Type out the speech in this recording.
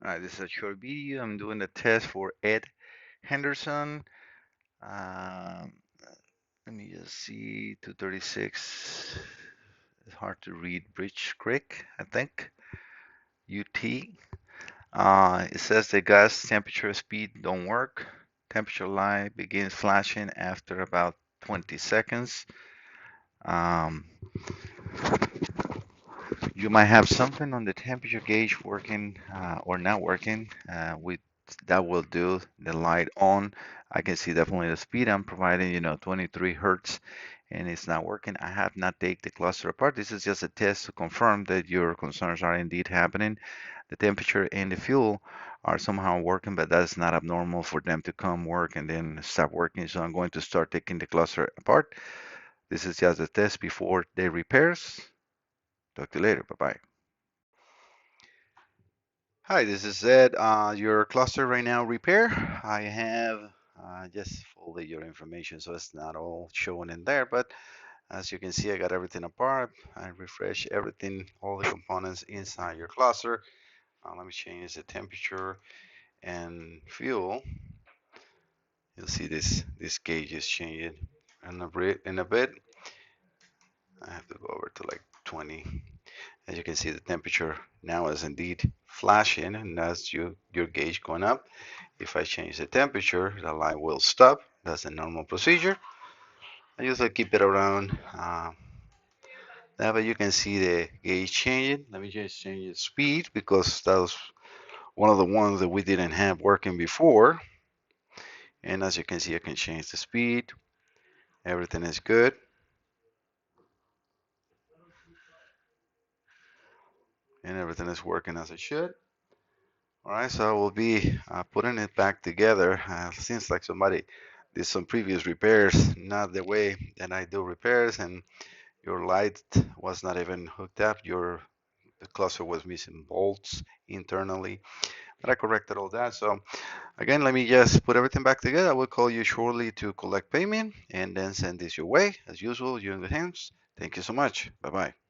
Alright, this is a short video. I'm doing a test for Ed Henderson. Um, Let me just see, 236. It's hard to read. Bridge Creek, I think. UT. It says the gas temperature speed don't work. Temperature light begins flashing after about 20 seconds. Um, you might have something on the temperature gauge working or not working. With that will do the light on. I can see definitely the speed I'm providing, 23 hertz, and it's not working. I have not taken the cluster apart. This is just a test to confirm that your concerns are indeed happening. The temperature and the fuel are somehow working, but that's not abnormal for them to come work and then stop working. So I'm going to start taking the cluster apart. This is just a test before the repairs. Talk to you later. Bye bye. Hi, this is Ed. Your cluster right now repair. I have just folded your information so it's not all showing in there, but as you can see, I got everything apart. I refresh everything, all the components inside your cluster. Let me change the temperature and fuel. You'll see this gauge is changing in a bit. I have to go over to like 20. As you can see, the temperature now is indeed flashing, and that's your gauge going up. If I change the temperature, the light will stop. That's a normal procedure. I usually keep it around that, but you can see the gauge changing. Let me just change the speed because that was one of the ones that we didn't have working before. And as you can see, I can change the speed. Everything is good. And everything is working as it should. All right, so I will be putting it back together. Seems like somebody did some previous repairs, not the way that I do repairs, and your light was not even hooked up. The cluster was missing bolts internally, but I corrected all that. So again, let me just put everything back together. I will call you shortly to collect payment and then send this your way. As usual, you're in good hands. Thank you so much. Bye bye.